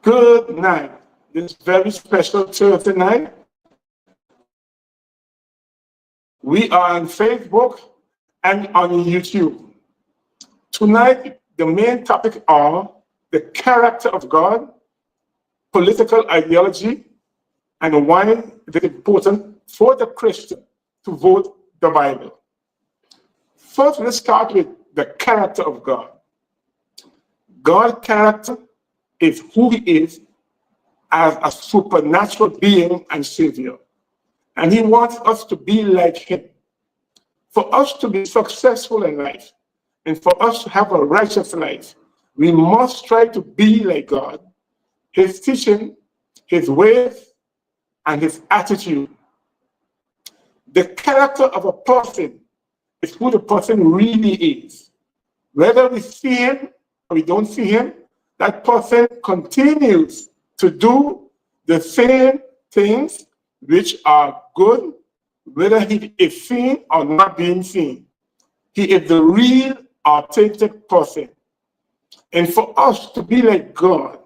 Good night. This very special Thursday night. We are on Facebook and on YouTube. Tonight, the main topic are the character of God, political ideology, and why it is important for the Christian to vote the Bible. First, let's start with the character of God. God's character is who he is as a supernatural being and savior. And he wants us to be like him. For us to be successful in life and for us to have a righteous life, we must try to be like God, his teaching, his ways, and his attitude. The character of a person is who the person really is. Whether we see him or we don't see him, that person continues to do the same things which are good, whether he is seen or not being seen. He is the real, authentic person. And for us to be like God,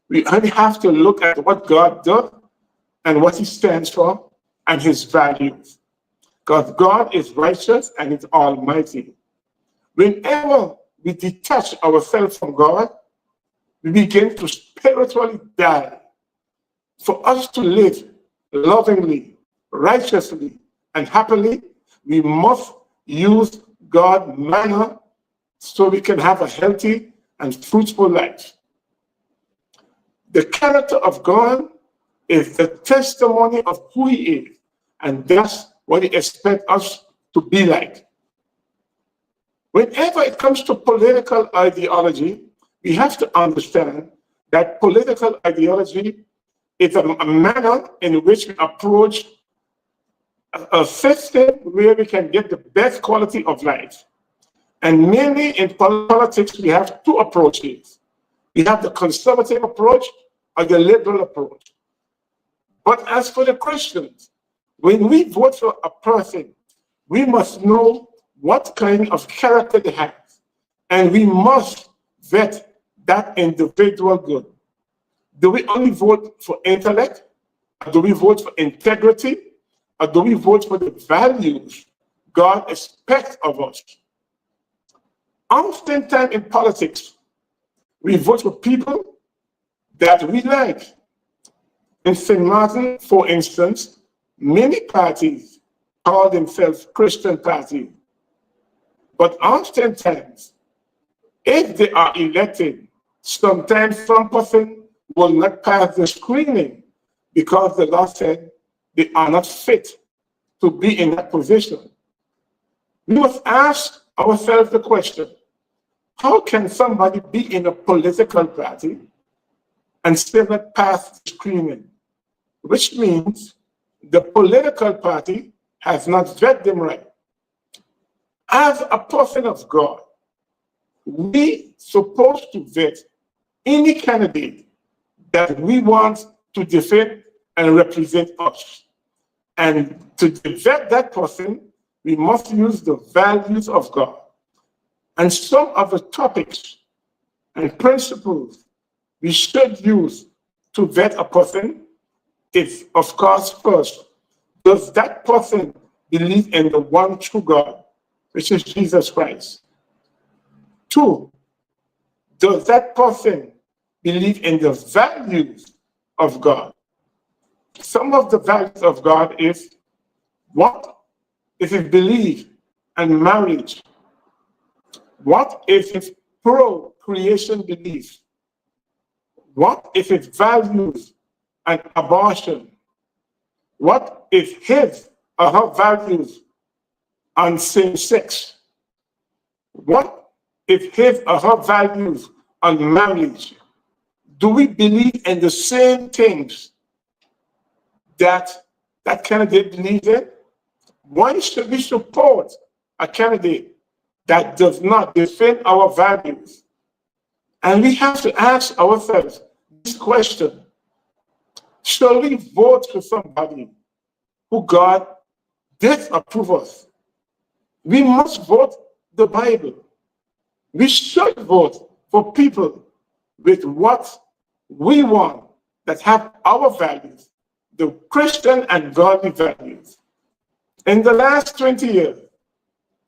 we only have to look at what God does and what he stands for and his values. Because God is righteous and is almighty. Whenever we detach ourselves from God, we begin to spiritually die. For us to live lovingly, righteously, and happily, we must use God's manner so we can have a healthy and fruitful life. The character of God is the testimony of who he is, and that's what he expects us to be like. Whenever it comes to political ideology, we have to understand that political ideology is a manner in which we approach a system where we can get the best quality of life. And mainly in politics, we have two approaches. We have the conservative approach or the liberal approach. But as for the Christians, when we vote for a person, we must know what kind of character they have. And we must vet that individual good. Do we only vote for intellect? Or do we vote for integrity? Or do we vote for the values God expects of us? Oftentimes in politics, we vote for people that we like. In St. Martin, for instance, many parties call themselves Christian parties. But oftentimes, if they are elected, sometimes some person will not pass the screening because the law said they are not fit to be in that position. We must ask ourselves the question, how can somebody be in a political party and still not pass the screening? Which means the political party has not vetted them right. As a person of God, we supposed to vet any candidate that we want to defend and represent us. And to vet that person, we must use the values of God. And some of the topics and principles we should use to vet a person is, of course, first, does that person believe in the one true God, which is Jesus Christ? Two, does that person believe in the values of God? Some of the values of God is, what is his belief in marriage? What is his pro-creation belief? What is his values on abortion? What is his or her values on same-sex? What is his or her values on marriage? Do we believe in the same things that that candidate believes in? Why should we support a candidate that does not defend our values? And we have to ask ourselves this question: shall we vote for somebody who God disapproves? We must vote the Bible. We should vote for people with what We want that have our values, the Christian and godly values. In the last 20 years,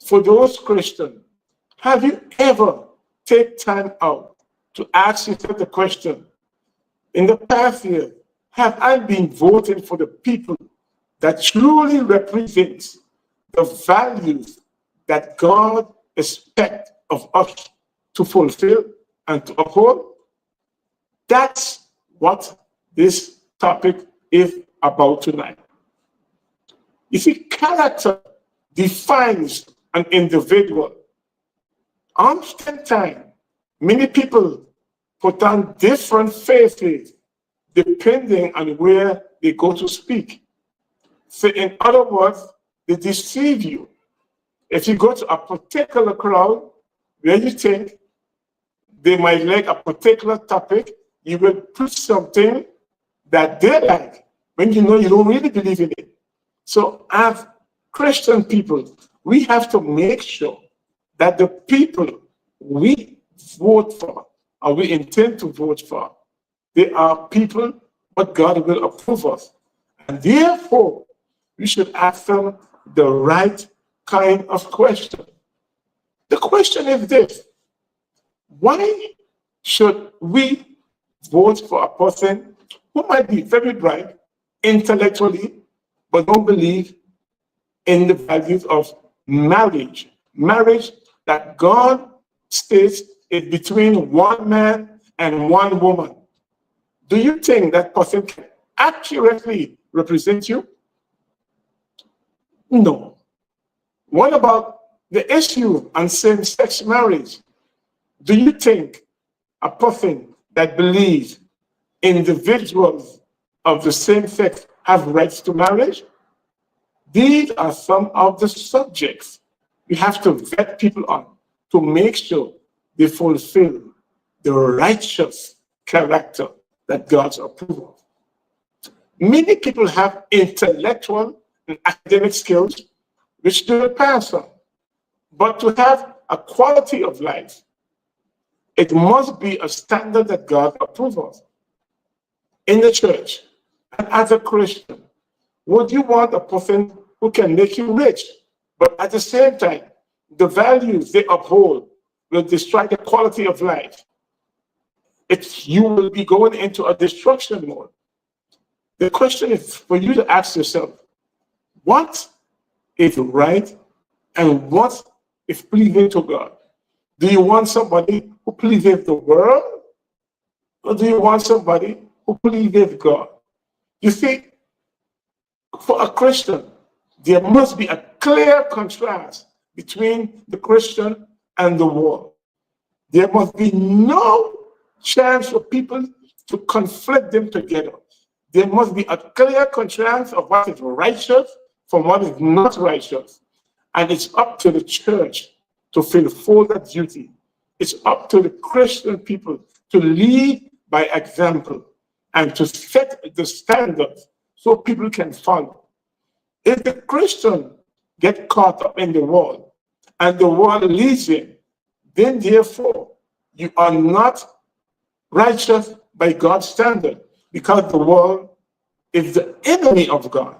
for those Christians, have you ever taken time out to ask yourself the question, in the past year, have I been voting for the people that truly represents the values that God expects of us to fulfill and to uphold? That's what this topic is about tonight. You see, character defines an individual. Oftentimes, many people put on different faces depending on where they go to speak. So in other words, they deceive you. If you go to a particular crowd where you think they might like a particular topic, you will put something that they like when you know you don't really believe in it. So as Christian people, we have to make sure that the people we vote for or we intend to vote for, they are people what God will approve of. And therefore, we should ask them the right kind of question. The question is this: why should we vote for a person who might be very bright intellectually, but don't believe in the values of marriage? Marriage that God states is between one man and one woman. Do you think that person can accurately represent you? No. What about the issue on same-sex marriage? Do you think a person that believes individuals of the same sex have rights to marriage? These are some of the subjects we have to vet people on to make sure they fulfill the righteous character that God's approves of. Many people have intellectual and academic skills which they will pass on. But to have a quality of life, it must be a standard that God approves of. In the church, and as a Christian, would you want a person who can make you rich, but at the same time, the values they uphold will destroy the quality of life? You will be going into a destruction mode. The question is for you to ask yourself, what is right and what is pleasing to God? Do you want somebody who pleases the world, or do you want somebody who pleases God? You see, for a Christian, there must be a clear contrast between the Christian and the world. There must be no chance for people to conflict them together. There must be a clear contrast of what is righteous from what is not righteous. And it's up to the church to fulfill that duty. It's up to the Christian people to lead by example and to set the standards so people can follow. If the Christian get caught up in the world and the world leads him, then therefore you are not righteous by God's standard, because the world is the enemy of God.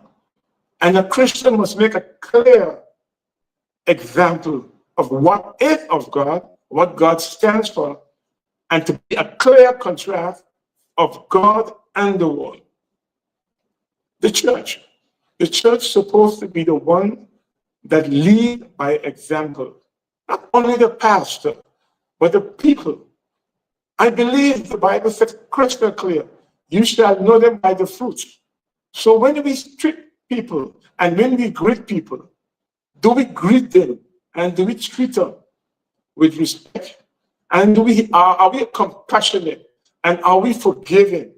And a Christian must make a clear example of what is of God, what God stands for, and to be a clear contrast of God and the world. The church is supposed to be the one that lead by example. Not only the pastor, but the people. I believe the Bible says crystal clear, you shall know them by the fruits. So when we treat people and when we greet people, do we greet them and do we treat them with respect? And are we compassionate and are we forgiving?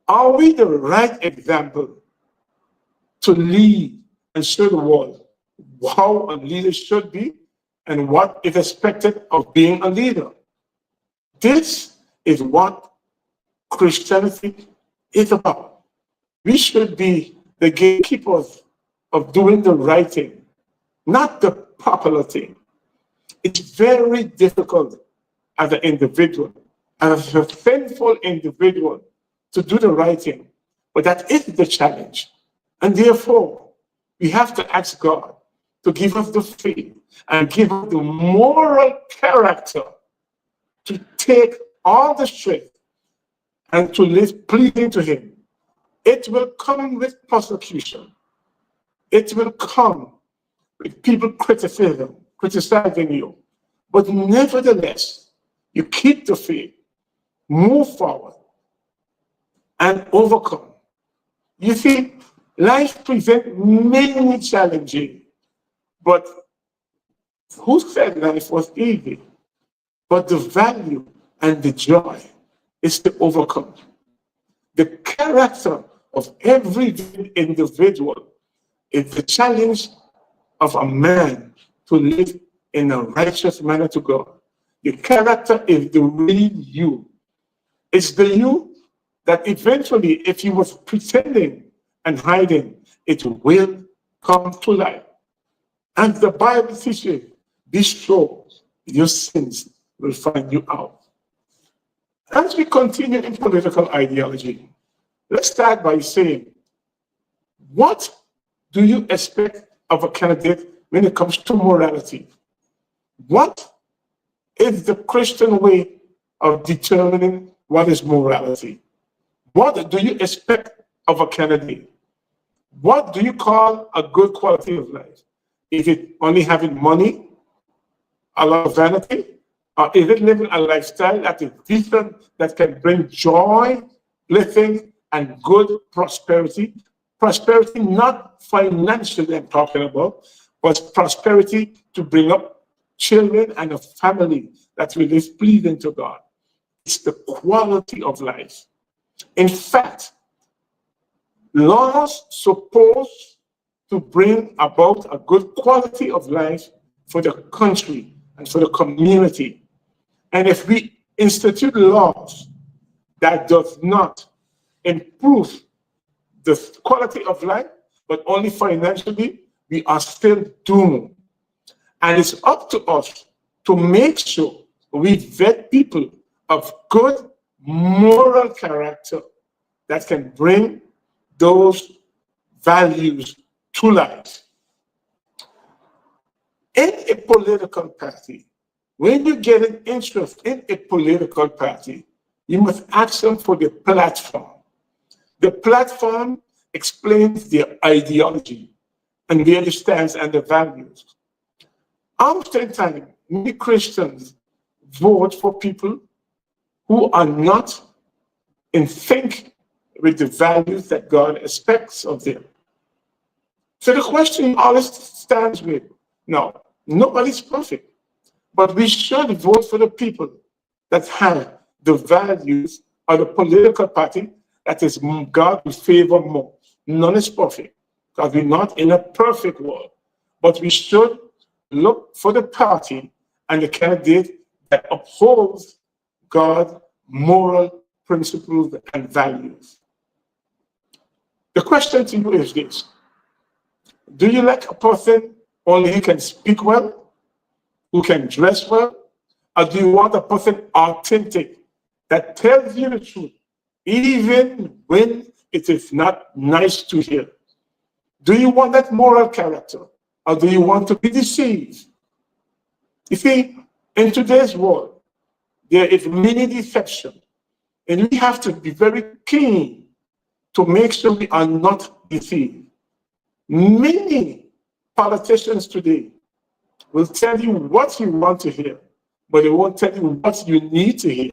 Are we the right example to lead and show the world how a leader should be and what is expected of being a leader? This is what Christianity is about. We should be the gatekeepers of doing the right thing, not the popular thing. It's very difficult as an individual as a sinful individual to do the right thing. But that is the challenge. And therefore, we have to ask God to give us the faith and give us the moral character to take all the strength and to live pleasing to Him. It will come with persecution. It will come with people criticizing you. But nevertheless, you keep the faith, move forward, and overcome. You see, life presents many challenges, but who said life was easy? But the value and the joy is to overcome. The character of every individual is the challenge of a man to live in a righteous manner to God. The character is the real you. It's the you that eventually, if you was pretending and hiding, it will come to light. And the Bible teaches, be sure your sins will find you out. As we continue in political ideology, let's start by saying, what do you expect of a candidate when it comes to morality? What is the Christian way of determining what is morality? What do you expect of a candidate? What do you call a good quality of life? Is it only having money, a lot of vanity? Or is it living a lifestyle that is decent, that can bring joy, blessing, and good prosperity? Prosperity not financially, I'm talking about, but prosperity to bring up children and a family that will live pleasing to God. It's the quality of life. In fact, laws supposed to bring about a good quality of life for the country and for the community. And if we institute laws that does not improve the quality of life, but only financially, we are still doomed. And it's up to us to make sure we vet people of good moral character that can bring those values to light. In a political party, when you get an interest in a political party, you must ask them for the platform. The platform explains their ideology and where it stands and the values. Oftentimes, many Christians vote for people who are not in sync with the values that God expects of them. So the question always stands with, no, nobody's perfect, but we should vote for the people that have the values of the political party that is God will favor more. None is perfect, because we're not in a perfect world, but we should look for the party and the candidate that upholds God's moral principles and values. The question to you is this: do you like a person only who can speak well, who can dress well, or do you want a person authentic that tells you the truth, even when it is not nice to hear? Do you want that moral character, or do you want to be deceived? You see, in today's world, there is many deception, and we have to be very keen to make sure we are not deceived. Many politicians today will tell you what you want to hear, but they won't tell you what you need to hear.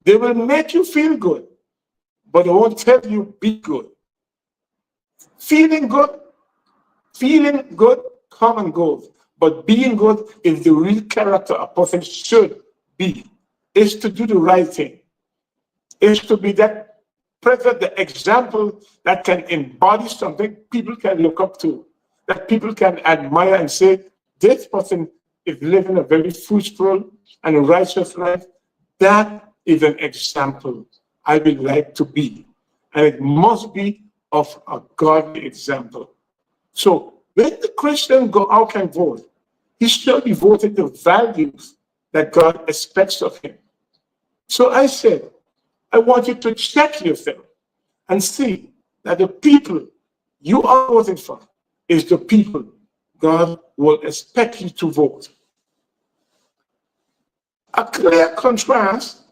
They will make you feel good, but they won't tell you be good. Feeling good come and goes, but being good is the real character a person should be. Is to do the right thing. Is to be that present, the example that can embody something people can look up to, that people can admire and say, this person is living a very fruitful and righteous life. That is an example I would like to be. And it must be of a godly example. So when the Christian go out and vote, he should be voting the values that God expects of him. So I said, I want you to check yourself and see that the people you are voting for is the people God will expect you to vote. A clear contrast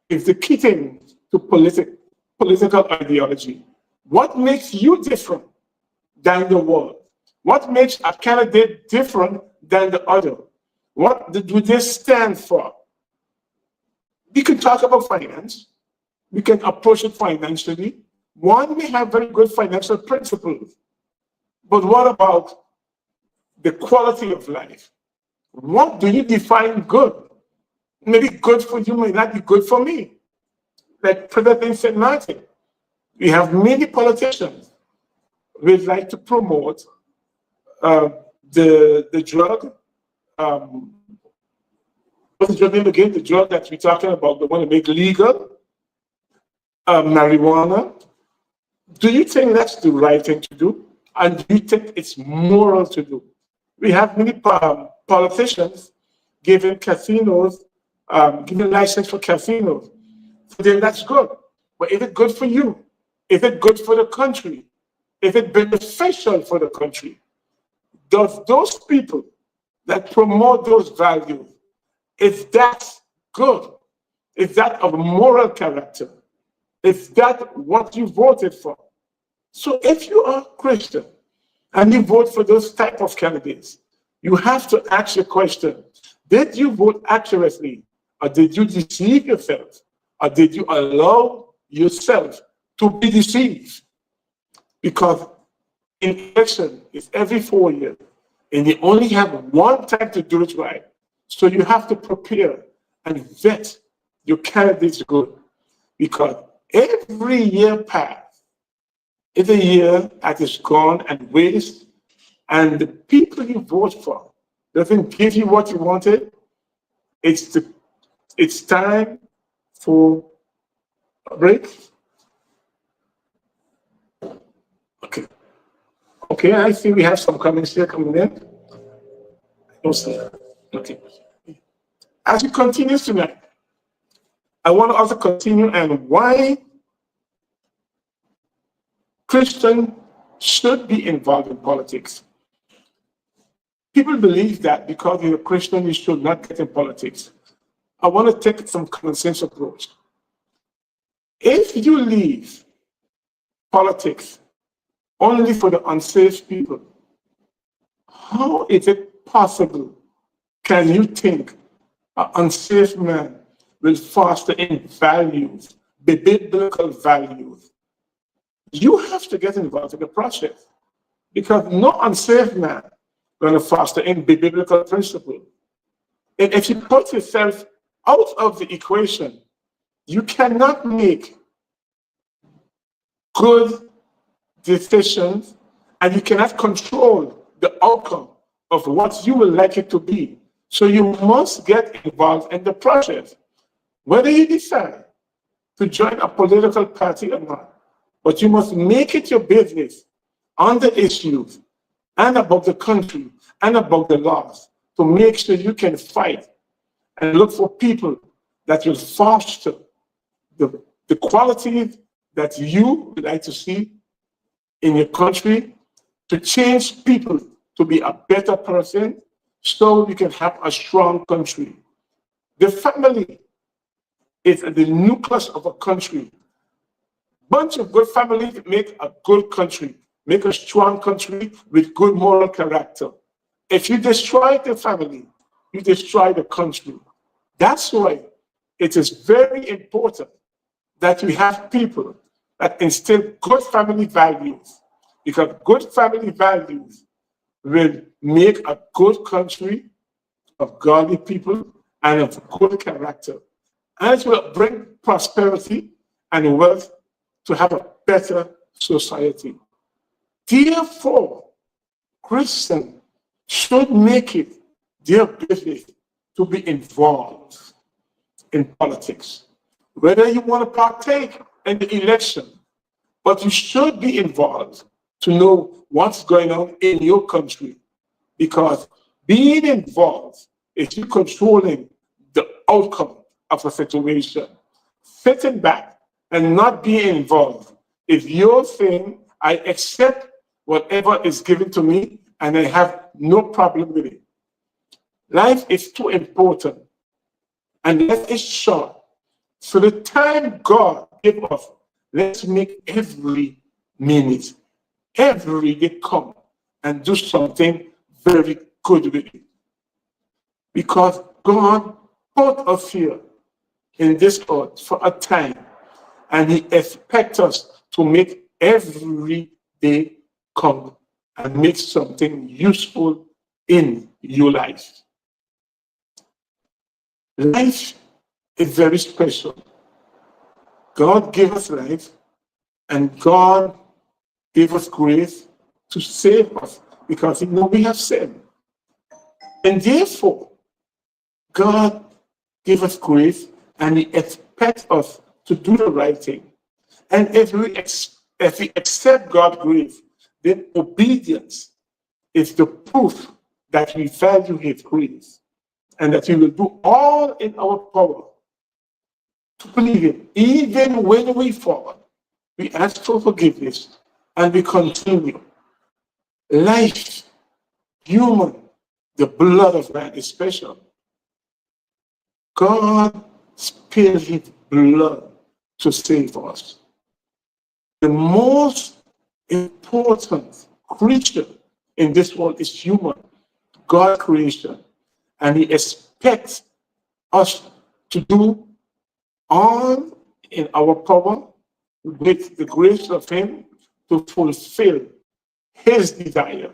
is the key thing to political ideology. What makes you different than the world? What makes a candidate different than the other? What do they stand for? We can talk about finance. We can approach it financially. One may have very good financial principles, but what about the quality of life? What do you define good? Maybe good for you may not be good for me. Like President St. Martin, we have many politicians who would like to promote the drug. What's the drug name again? The drug that we're talking about, the one to make legal, marijuana. Do you think that's the right thing to do? And do you think it's moral to do? We have many politicians giving casinos, giving license for casinos. So then that's good. But is it good for you? Is it good for the country? Is it beneficial for the country? Does those people that promote those values, is that good? Is that of moral character? Is that what you voted for? So if you are Christian and you vote for those type of candidates, you have to ask your question, did you vote accurately? Or did you deceive yourself? Or did you allow yourself to be deceived? Because in election, it's every 4 years, and you only have one time to do it right. So you have to prepare and vet your candidates good. Because every year past is a year that is gone and waste, and the people you vote for doesn't give you what you wanted. It's time for a break. Okay. Okay, I see we have some comments here coming in. No, sir. Okay. As we continue tonight, I want to also continue and why Christians should be involved in politics. People believe that because you're a Christian, you should not get in politics. I want to take some common sense approach. If you leave politics only for the unsafe people, how is it possible can you think an unsafe man will foster in values, the biblical values? You have to get involved in the process because no unsafe man going to foster in biblical principle. And if you put yourself out of the equation, you cannot make good decisions and you cannot control the outcome of what you would like it to be. So you must get involved in the process. Whether you decide to join a political party or not, but you must make it your business on the issues and about the country and about the laws to make sure you can fight and look for people that will foster the qualities that you would like to see in your country, to change people to be a better person so we can have a strong country. The family is the nucleus of a country. Bunch of good families make a good country, make a strong country with good moral character. If you destroy the family, you destroy the country. That's why it is very important that we have people that instill good family values, because good family values will make a good country of godly people and of good character. And it will bring prosperity and wealth to have a better society. Therefore, Christians should make it their business to be involved in politics. Whether you want to partake in the election, but you should be involved to know what's going on in your country. Because being involved is you controlling the outcome of a situation. sitting back and not being involved. If you're saying, I accept whatever is given to me and I have no problem with it. Life is too important and life is short. So the time God gave us, let's make every minute, every day come and do something very good with it. Because God put us here in this earth for a time, and He expects us to make every day count and make something useful in your life. Life is very special. God gave us life, and God gave us grace to save us because He knows we have sinned. And therefore, God gave us grace, and He expects us to do the right thing. And if we accept God's grace, then obedience is the proof that we value His grace and that we will do all in our power to please Him. Even when we fall, we ask for forgiveness and we continue. Life, human, the blood of man is special. God spilled His blood to save us. The most important creature in this world is human, God's creation. And He expects us to do all in our power with the grace of Him to fulfill His desire.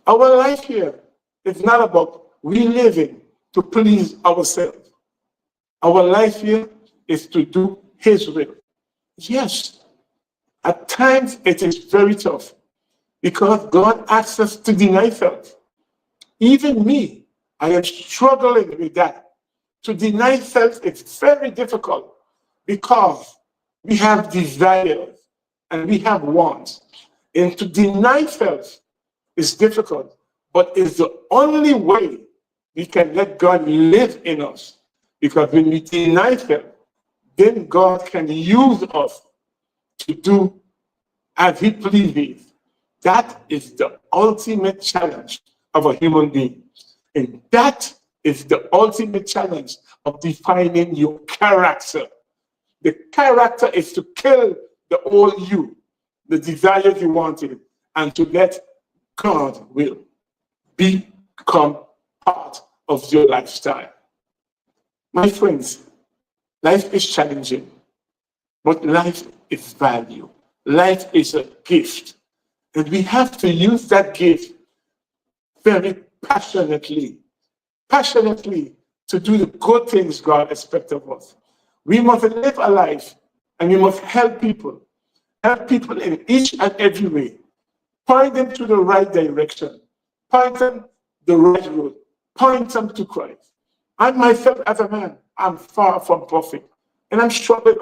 Our life here is not about we living to please ourselves. Our life here is to do His will. Yes, at times it is very tough because God asks us to deny self. Even me, I am struggling with that. To deny self is very difficult because we have desires and we have wants. And to deny self is difficult, but it's the only way we can let God live in us. Because when we deny self, then God can use us to do as He pleases. That is the ultimate challenge of a human being. And that is the ultimate challenge of defining your character. The character is to kill the old you, the desires you wanted, and to let God will become part of your lifestyle. My friends, life is challenging, but life is value. Life is a gift. And we have to use that gift very passionately to do the good things God expects of us. We must live a life and we must help people in each and every way. Point them to the right direction. Point them the right road. Point them to Christ. I myself, as a man, I'm far from perfect. And I'm struggling